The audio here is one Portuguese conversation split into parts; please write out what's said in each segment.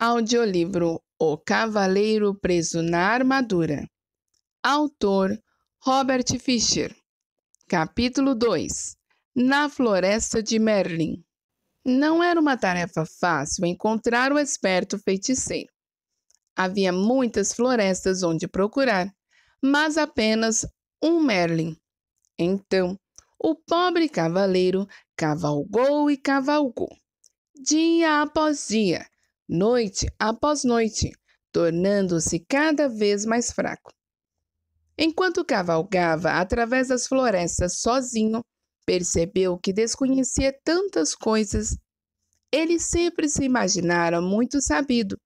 Audiolivro O Cavaleiro Preso na Armadura. Autor Robert Fisher. Capítulo 2. Na Floresta de Merlin. Não era uma tarefa fácil encontrar o esperto feiticeiro. Havia muitas florestas onde procurar, mas apenas um Merlin. Então, o pobre cavaleiro cavalgou e cavalgou, dia após dia, noite após noite, tornando-se cada vez mais fraco. Enquanto cavalgava através das florestas sozinho, percebeu que desconhecia tantas coisas. Ele sempre se imaginara muito sabido,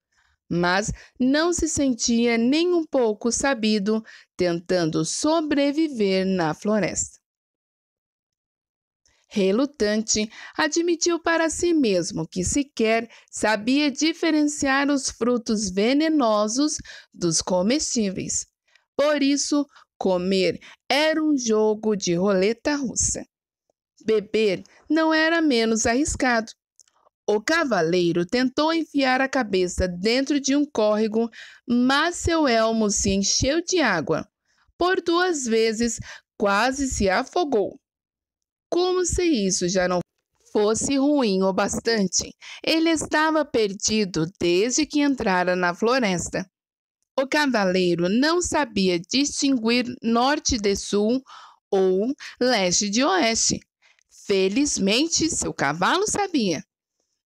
mas não se sentia nem um pouco sabido tentando sobreviver na floresta. Relutante, admitiu para si mesmo que sequer sabia diferenciar os frutos venenosos dos comestíveis. Por isso, comer era um jogo de roleta russa. Beber não era menos arriscado. O cavaleiro tentou enfiar a cabeça dentro de um córrego, mas seu elmo se encheu de água. Por 2 vezes, quase se afogou. Como se isso já não fosse ruim o bastante, ele estava perdido desde que entrara na floresta. O cavaleiro não sabia distinguir norte de sul ou leste de oeste. Felizmente, seu cavalo sabia.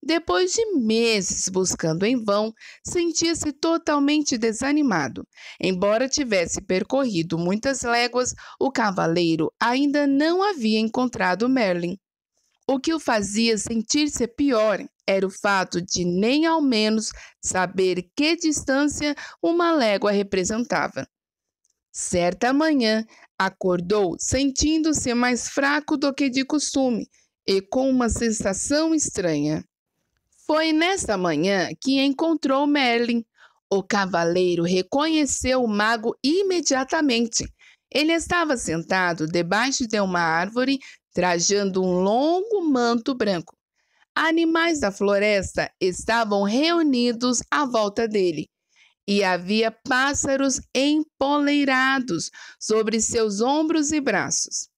Depois de meses buscando em vão, sentia-se totalmente desanimado. Embora tivesse percorrido muitas léguas, o cavaleiro ainda não havia encontrado Merlin. O que o fazia sentir-se pior era o fato de nem ao menos saber que distância uma légua representava. Certa manhã, acordou sentindo-se mais fraco do que de costume e com uma sensação estranha. Foi nessa manhã que encontrou Merlin. O cavaleiro reconheceu o mago imediatamente. Ele estava sentado debaixo de uma árvore, trajando um longo manto branco. Animais da floresta estavam reunidos à volta dele, e havia pássaros empoleirados sobre seus ombros e braços.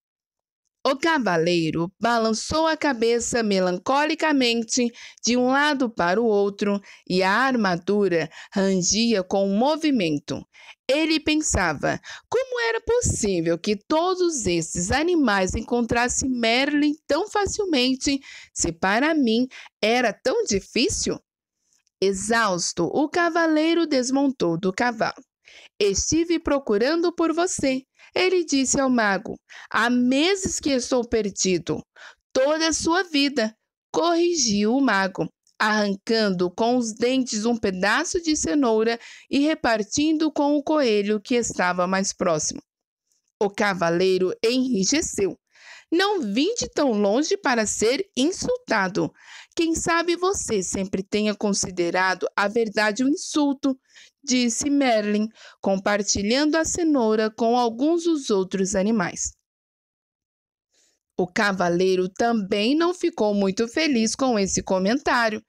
O cavaleiro balançou a cabeça melancolicamente de um lado para o outro e a armadura rangia com o movimento. Ele pensava: como era possível que todos esses animais encontrassem Merlin tão facilmente, se para mim era tão difícil? Exausto, o cavaleiro desmontou do cavalo. Estive procurando por você, ele disse ao mago. Há meses que estou perdido. Toda a sua vida, corrigiu o mago, arrancando com os dentes um pedaço de cenoura e repartindo com o coelho que estava mais próximo. O cavaleiro enrijeceu. Não vim de tão longe para ser insultado. Quem sabe você sempre tenha considerado a verdade um insulto, disse Merlin, compartilhando a cenoura com alguns dos outros animais. O cavaleiro também não ficou muito feliz com esse comentário,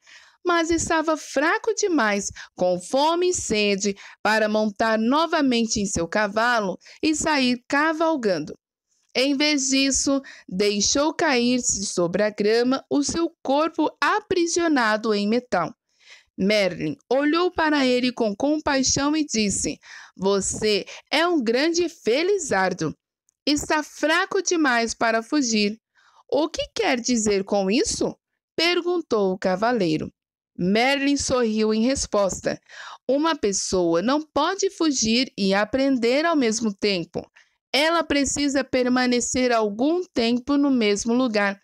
mas estava fraco demais, com fome e sede, para montar novamente em seu cavalo e sair cavalgando. Em vez disso, deixou cair-se sobre a grama o seu corpo aprisionado em metal. Merlin olhou para ele com compaixão e disse: você é um grande felizardo. Está fraco demais para fugir. O que quer dizer com isso? Perguntou o cavaleiro. Merlin sorriu em resposta. Uma pessoa não pode fugir e aprender ao mesmo tempo. Ela precisa permanecer algum tempo no mesmo lugar.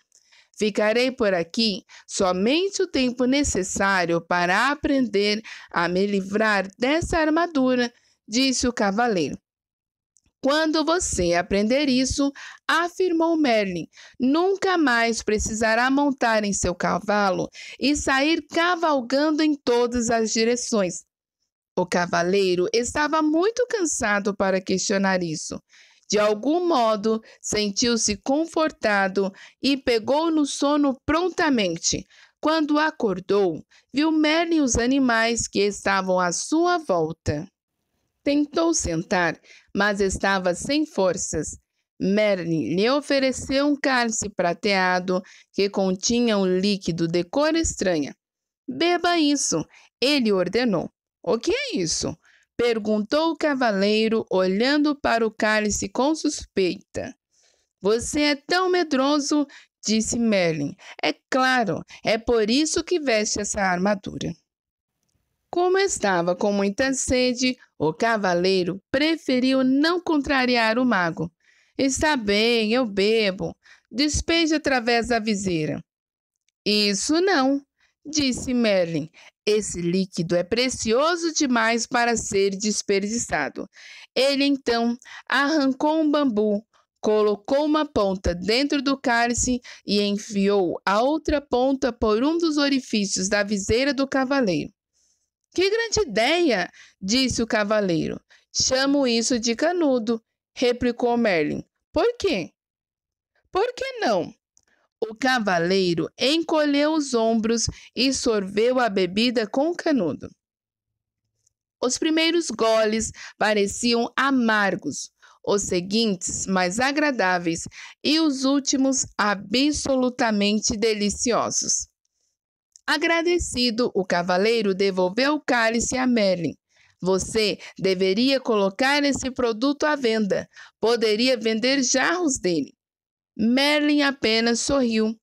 Ficarei por aqui somente o tempo necessário para aprender a me livrar dessa armadura, disse o cavaleiro. Quando você aprender isso, afirmou Merlin, nunca mais precisará montar em seu cavalo e sair cavalgando em todas as direções. O cavaleiro estava muito cansado para questionar isso. De algum modo, sentiu-se confortado e pegou no sono prontamente. Quando acordou, viu Merlin e os animais que estavam à sua volta. Tentou sentar, mas estava sem forças. Merlin lhe ofereceu um cálice prateado que continha um líquido de cor estranha. Beba isso, ele ordenou. O que é isso? Perguntou o cavaleiro, olhando para o cálice com suspeita. Você é tão medroso, disse Merlin. É claro, é por isso que veste essa armadura. Como estava com muita sede, o cavaleiro preferiu não contrariar o mago. Está bem, eu bebo. Despeje através da viseira. Isso não, disse Merlin. Esse líquido é precioso demais para ser desperdiçado. Ele então arrancou um bambu, colocou uma ponta dentro do cálice e enfiou a outra ponta por um dos orifícios da viseira do cavaleiro. Que grande ideia! Disse o cavaleiro. Chamo isso de canudo, replicou Merlin. Por quê? Por que não? O cavaleiro encolheu os ombros e sorveu a bebida com canudo. Os primeiros goles pareciam amargos, os seguintes mais agradáveis e os últimos absolutamente deliciosos. Agradecido, o cavaleiro devolveu o cálice a Merlin. Você deveria colocar esse produto à venda. Poderia vender jarros dele. Merlin apenas sorriu.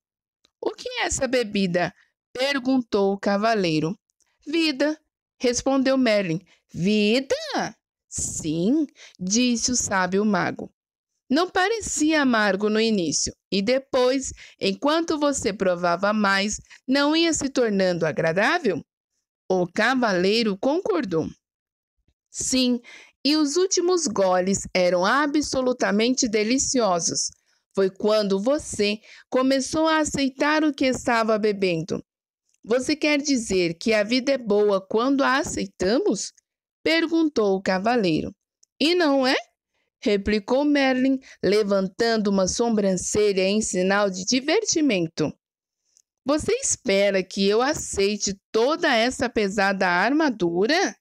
O que é essa bebida? Perguntou o cavaleiro. Vida, respondeu Merlin. Vida? Sim, disse o sábio mago. Não parecia amargo no início, e depois, enquanto você provava mais, não ia se tornando agradável? O cavaleiro concordou. Sim, e os últimos goles eram absolutamente deliciosos. Foi quando você começou a aceitar o que estava bebendo. Você quer dizer que a vida é boa quando a aceitamos? Perguntou o cavaleiro. E não é? Replicou Merlin, levantando uma sobrancelha em sinal de divertimento. Você espera que eu aceite toda essa pesada armadura?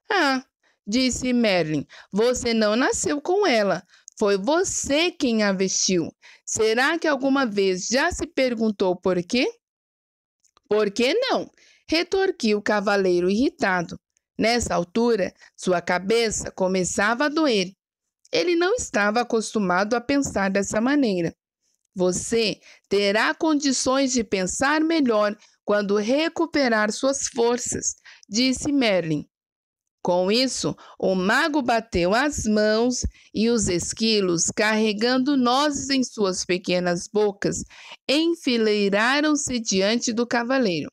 Ah, disse Merlin, você não nasceu com ela. Foi você quem a vestiu. Será que alguma vez já se perguntou por quê? Por que não? Retorquiu o cavaleiro irritado. Nessa altura, sua cabeça começava a doer. Ele não estava acostumado a pensar dessa maneira. Você terá condições de pensar melhor quando recuperar suas forças, disse Merlin. Com isso, o mago bateu as mãos e os esquilos, carregando nozes em suas pequenas bocas, enfileiraram-se diante do cavaleiro,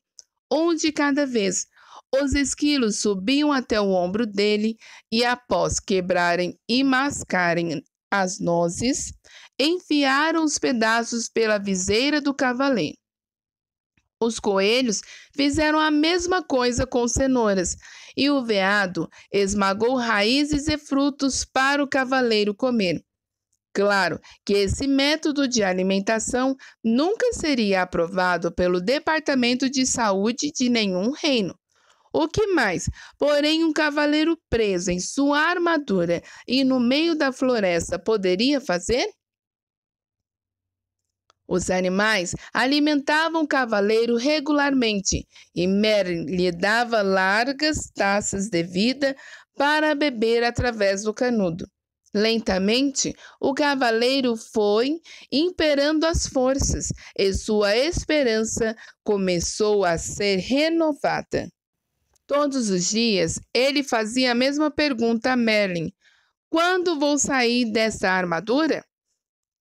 um de cada vez. Os esquilos subiam até o ombro dele e, após quebrarem e mascarem as nozes, enfiaram os pedaços pela viseira do cavaleiro. Os coelhos fizeram a mesma coisa com cenouras, e o veado esmagou raízes e frutos para o cavaleiro comer. Claro que esse método de alimentação nunca seria aprovado pelo Departamento de Saúde de nenhum reino. O que mais? Porém, um cavaleiro preso em sua armadura e no meio da floresta poderia fazer? Os animais alimentavam o cavaleiro regularmente e Merlin lhe dava largas taças de vida para beber através do canudo. Lentamente, o cavaleiro foi imperando as forças e sua esperança começou a ser renovada. Todos os dias, ele fazia a mesma pergunta a Merlin: quando vou sair dessa armadura?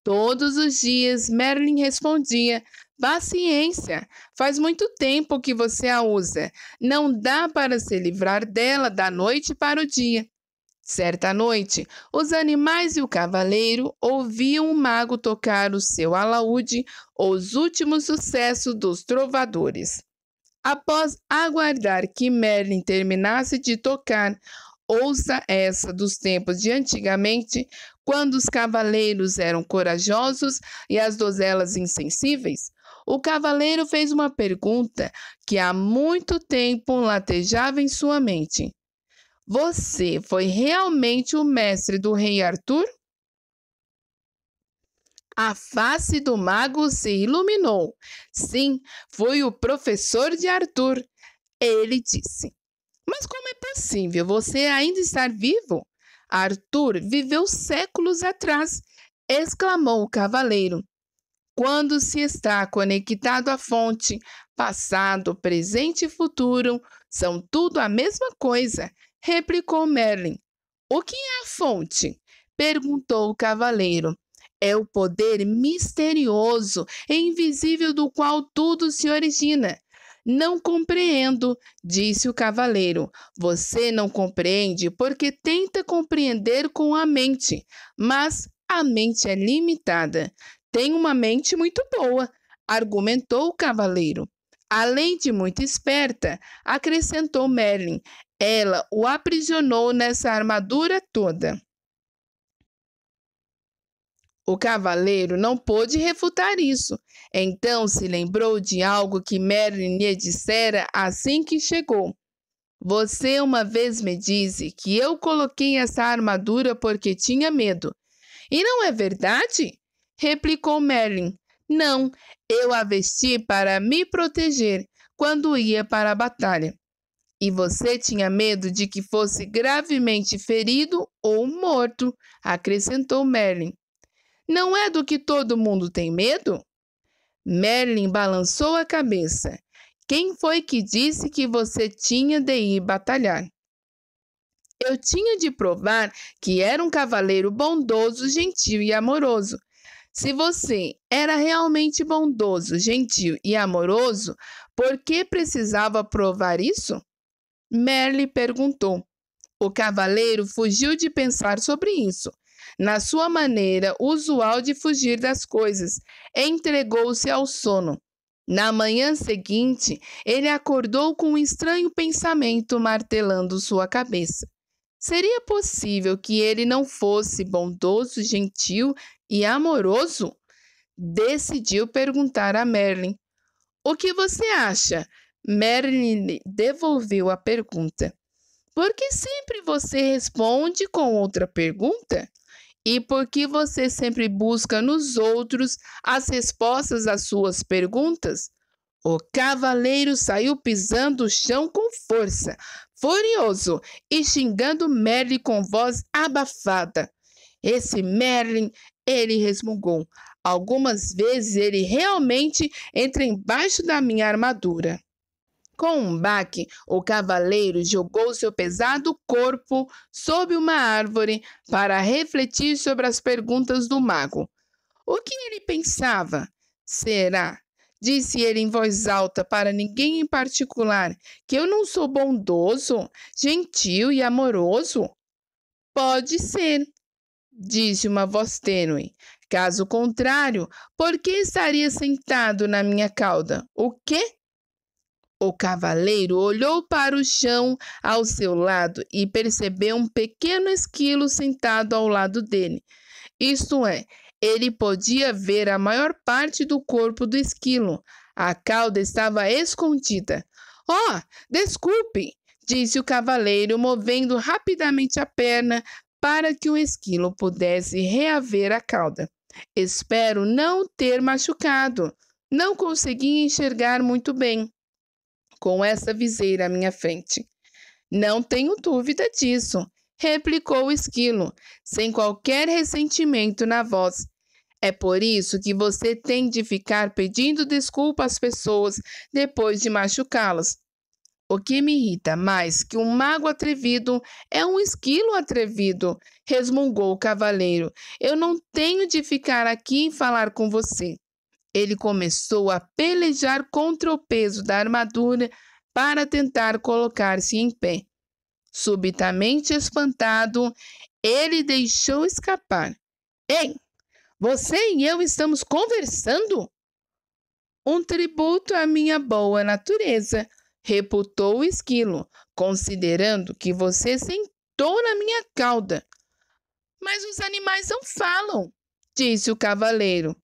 Todos os dias, Merlin respondia: paciência, faz muito tempo que você a usa. Não dá para se livrar dela da noite para o dia. Certa noite, os animais e o cavaleiro ouviam o mago tocar o seu alaúde, os últimos sucessos dos trovadores. Após aguardar que Merlin terminasse de tocar, ouça essa dos tempos de antigamente, quando os cavaleiros eram corajosos e as donzelas insensíveis, o cavaleiro fez uma pergunta que há muito tempo latejava em sua mente. Você foi realmente o mestre do rei Arthur? A face do mago se iluminou. Sim, fui o professor de Arthur, ele disse. Mas como é possível você ainda estar vivo? Arthur viveu séculos atrás, exclamou o cavaleiro. Quando se está conectado à fonte, passado, presente e futuro são tudo a mesma coisa, replicou Merlin. O que é a fonte? Perguntou o cavaleiro. É o poder misterioso e invisível do qual tudo se origina. Não compreendo, disse o cavaleiro. Você não compreende porque tenta compreender com a mente, mas a mente é limitada. Tem uma mente muito boa, argumentou o cavaleiro. Além de muito esperta, acrescentou Merlin, ela o aprisionou nessa armadura toda. O cavaleiro não pôde refutar isso. Então se lembrou de algo que Merlin lhe dissera assim que chegou. Você uma vez me disse que eu coloquei essa armadura porque tinha medo. E não é verdade? Replicou Merlin. Não, eu a vesti para me proteger quando ia para a batalha. E você tinha medo de que fosse gravemente ferido ou morto, acrescentou Merlin. Não é do que todo mundo tem medo? Merlin balançou a cabeça. Quem foi que disse que você tinha de ir batalhar? Eu tinha de provar que era um cavaleiro bondoso, gentil e amoroso. Se você era realmente bondoso, gentil e amoroso, por que precisava provar isso? Merlin perguntou. O cavaleiro fugiu de pensar sobre isso. Na sua maneira usual de fugir das coisas, entregou-se ao sono. Na manhã seguinte, ele acordou com um estranho pensamento martelando sua cabeça. Seria possível que ele não fosse bondoso, gentil e amoroso? Decidiu perguntar a Merlin. O que você acha? Merlin devolveu a pergunta. Por que sempre você responde com outra pergunta? E por que você sempre busca nos outros as respostas às suas perguntas? O cavaleiro saiu pisando o chão com força, furioso e xingando Merlin com voz abafada. Esse Merlin, ele resmungou. Algumas vezes ele realmente entra embaixo da minha armadura. Com um baque, o cavaleiro jogou seu pesado corpo sob uma árvore para refletir sobre as perguntas do mago. O que ele pensava? Será? Disse ele em voz alta para ninguém em particular, que eu não sou bondoso, gentil e amoroso? Pode ser, disse uma voz tênue. Caso contrário, por que estaria sentado na minha cauda? O quê? O cavaleiro olhou para o chão ao seu lado e percebeu um pequeno esquilo sentado ao lado dele. Isto é, ele podia ver a maior parte do corpo do esquilo. A cauda estava escondida. Oh, desculpe, disse o cavaleiro, movendo rapidamente a perna para que o esquilo pudesse reaver a cauda. Espero não ter machucado. Não consegui enxergar muito bem com essa viseira à minha frente. Não tenho dúvida disso, replicou o esquilo, sem qualquer ressentimento na voz. É por isso que você tem de ficar pedindo desculpa às pessoas depois de machucá-las. O que me irrita mais que um mago atrevido é um esquilo atrevido, resmungou o cavaleiro. Eu não tenho de ficar aqui e falar com você. Ele começou a pelejar contra o peso da armadura para tentar colocar-se em pé. Subitamente espantado, ele deixou escapar. Ei, você e eu estamos conversando? Um tributo à minha boa natureza, reputou o esquilo, considerando que você sentou na minha cauda. Mas os animais não falam, disse o cavaleiro.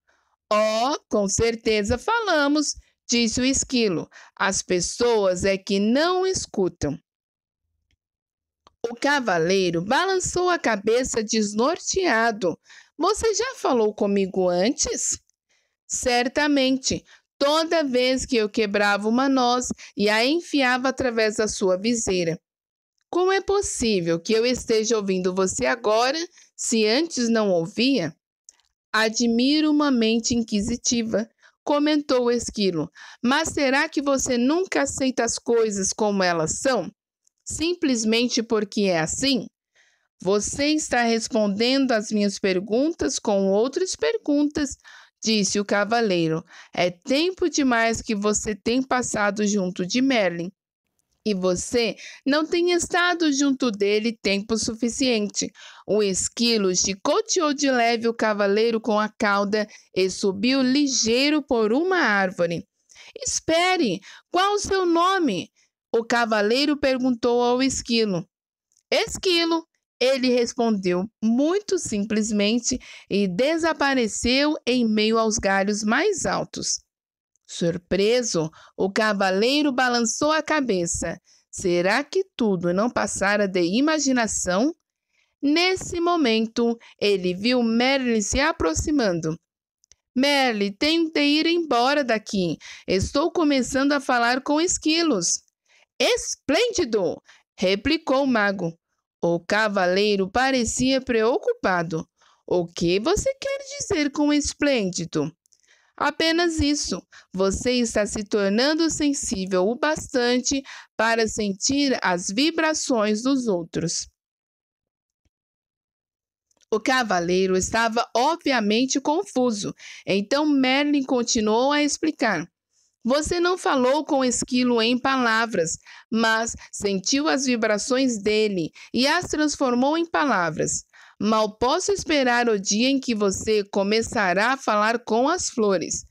Oh, com certeza falamos, disse o esquilo. As pessoas é que não escutam. O cavaleiro balançou a cabeça desnorteado. Você já falou comigo antes? Certamente. Toda vez que eu quebrava uma noz e a enfiava através da sua viseira. Como é possível que eu esteja ouvindo você agora, se antes não ouvia? Admiro uma mente inquisitiva, comentou o esquilo. Mas será que você nunca aceita as coisas como elas são? Simplesmente porque é assim? Você está respondendo às minhas perguntas com outras perguntas, disse o cavaleiro. É tempo demais que você tem passado junto de Merlin. E você não tem estado junto dele tempo suficiente. O esquilo chicoteou de leve o cavaleiro com a cauda e subiu ligeiro por uma árvore. Espere, qual o seu nome? O cavaleiro perguntou ao esquilo. Esquilo, ele respondeu muito simplesmente e desapareceu em meio aos galhos mais altos. Surpreso, o cavaleiro balançou a cabeça. Será que tudo não passara de imaginação? Nesse momento, ele viu Merlin se aproximando. Merlin, tenho de ir embora daqui. Estou começando a falar com esquilos. Esplêndido! Replicou o mago. O cavaleiro parecia preocupado. O que você quer dizer com esplêndido? Apenas isso. Você está se tornando sensível o bastante para sentir as vibrações dos outros. O cavaleiro estava obviamente confuso. Então Merlin continuou a explicar. Você não falou com o esquilo em palavras, mas sentiu as vibrações dele e as transformou em palavras. Mal posso esperar o dia em que você começará a falar com as flores.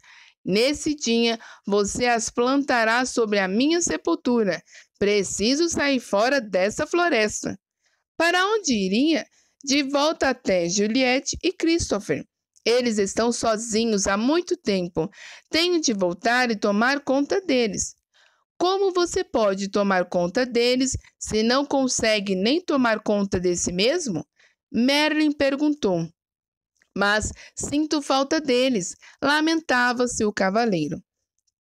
Nesse dia, você as plantará sobre a minha sepultura. Preciso sair fora dessa floresta. Para onde iria? De volta até Juliette e Christopher. Eles estão sozinhos há muito tempo. Tenho de voltar e tomar conta deles. Como você pode tomar conta deles se não consegue nem tomar conta de si mesmo? Merlin perguntou. Mas sinto falta deles, lamentava-se o cavaleiro.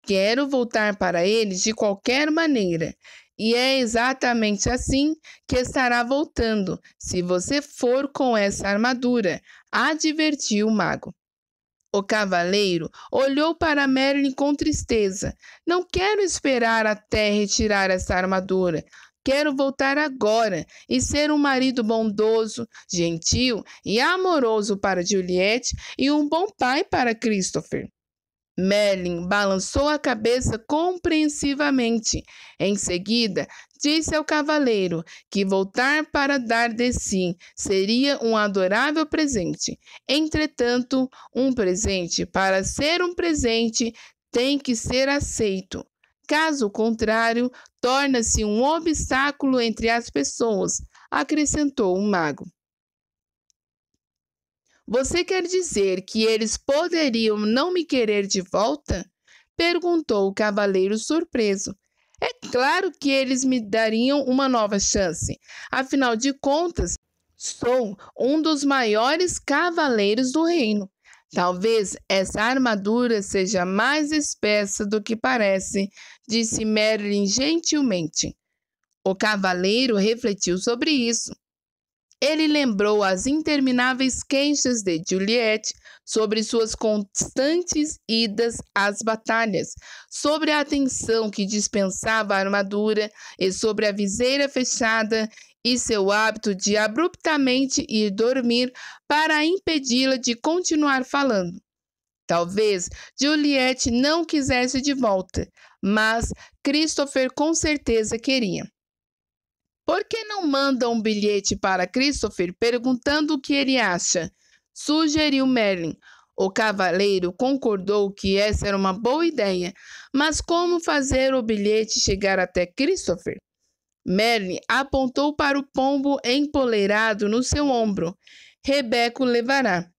Quero voltar para eles de qualquer maneira. E é exatamente assim que estará voltando, se você for com essa armadura, advertiu o mago. O cavaleiro olhou para Merlin com tristeza. Não quero esperar até retirar essa armadura. Quero voltar agora e ser um marido bondoso, gentil e amoroso para Juliette e um bom pai para Christopher. Merlin balançou a cabeça compreensivamente. Em seguida, disse ao cavaleiro que voltar para dar de si seria um adorável presente. Entretanto, um presente, para ser um presente, tem que ser aceito. Caso contrário, torna-se um obstáculo entre as pessoas, acrescentou o mago. Você quer dizer que eles poderiam não me querer de volta? Perguntou o cavaleiro surpreso. É claro que eles me dariam uma nova chance. Afinal de contas, sou um dos maiores cavaleiros do reino. Talvez essa armadura seja mais espessa do que parece, disse Merlin gentilmente. O cavaleiro refletiu sobre isso. Ele lembrou as intermináveis queixas de Juliette sobre suas constantes idas às batalhas, sobre a atenção que dispensava a armadura e sobre a viseira fechada e seu hábito de abruptamente ir dormir para impedi-la de continuar falando. Talvez Juliette não quisesse de volta, mas Christopher com certeza queria. Por que não manda um bilhete para Christopher perguntando o que ele acha? Sugeriu Merlin. O cavaleiro concordou que essa era uma boa ideia, mas como fazer o bilhete chegar até Christopher? Merlin apontou para o pombo empoleirado no seu ombro. Rebeca o levará.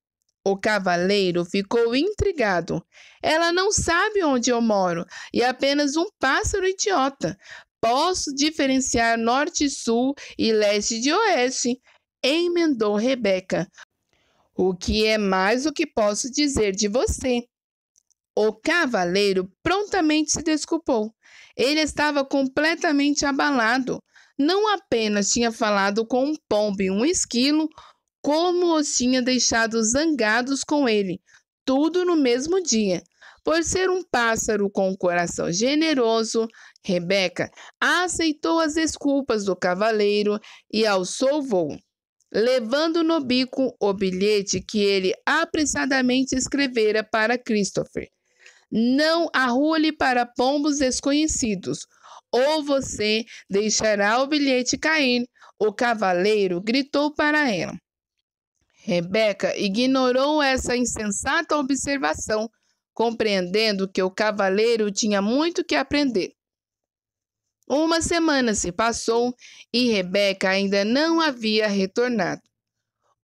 O cavaleiro ficou intrigado. Ela não sabe onde eu moro e apenas um pássaro idiota. Posso diferenciar norte e sul e leste de oeste, emendou Rebeca. O que é mais o que posso dizer de você? O cavaleiro prontamente se desculpou. Ele estava completamente abalado. Não apenas tinha falado com um pombo e um esquilo, como os tinha deixado zangados com ele, tudo no mesmo dia. Por ser um pássaro com um coração generoso, Rebeca aceitou as desculpas do cavaleiro e alçou o voo, levando no bico o bilhete que ele apressadamente escrevera para Christopher. Não arrule para pombos desconhecidos, ou você deixará o bilhete cair, o cavaleiro gritou para ela. Rebeca ignorou essa insensata observação, compreendendo que o cavaleiro tinha muito que aprender. Uma semana se passou e Rebeca ainda não havia retornado.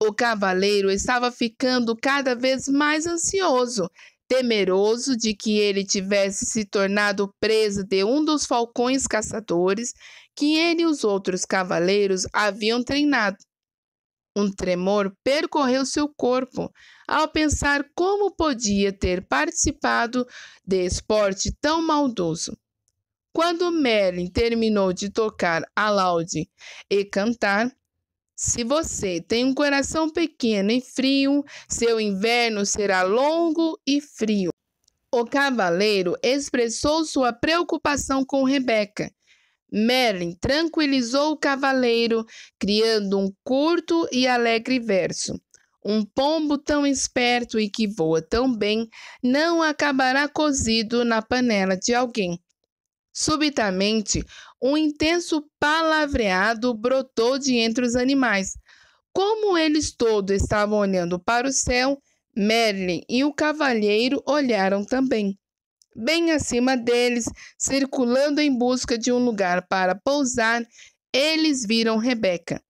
O cavaleiro estava ficando cada vez mais ansioso, temeroso de que ele tivesse se tornado presa de um dos falcões caçadores que ele e os outros cavaleiros haviam treinado. Um tremor percorreu seu corpo ao pensar como podia ter participado de esporte tão maldoso. Quando Merlin terminou de tocar alaúde e cantar, se você tem um coração pequeno e frio, seu inverno será longo e frio. O cavaleiro expressou sua preocupação com Rebeca. Merlin tranquilizou o cavaleiro, criando um curto e alegre verso. Um pombo tão esperto e que voa tão bem não acabará cozido na panela de alguém. Subitamente, um intenso palavreado brotou de entre os animais. Como eles todos estavam olhando para o céu, Merlin e o cavalheiro olharam também. Bem acima deles, circulando em busca de um lugar para pousar, eles viram Rebeca.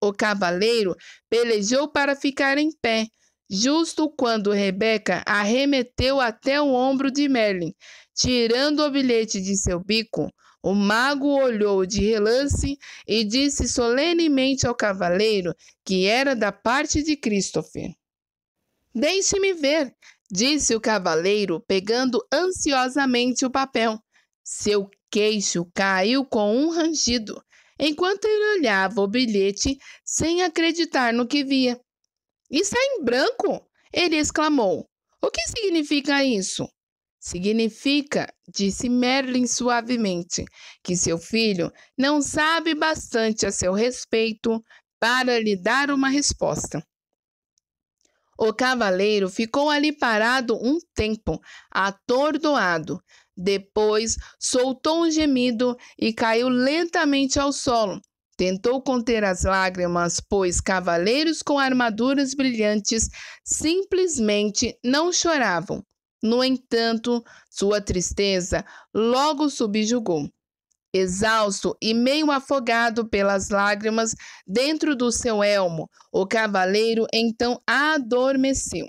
O cavaleiro pelejou para ficar em pé, justo quando Rebeca arremeteu até o ombro de Merlin. Tirando o bilhete de seu bico, o mago olhou de relance e disse solenemente ao cavaleiro que era da parte de Christopher. Deixe-me ver, disse o cavaleiro, pegando ansiosamente o papel. Seu queixo caiu com um rangido, enquanto ele olhava o bilhete sem acreditar no que via. Está em branco? Ele exclamou. O que significa isso? Significa, disse Merlin suavemente, que seu filho não sabe bastante a seu respeito para lhe dar uma resposta. O cavaleiro ficou ali parado um tempo, atordoado. Depois soltou um gemido e caiu lentamente ao solo. Tentou conter as lágrimas, pois cavaleiros com armaduras brilhantes simplesmente não choravam. No entanto, sua tristeza logo subjugou. Exausto e meio afogado pelas lágrimas dentro do seu elmo, o cavaleiro então adormeceu.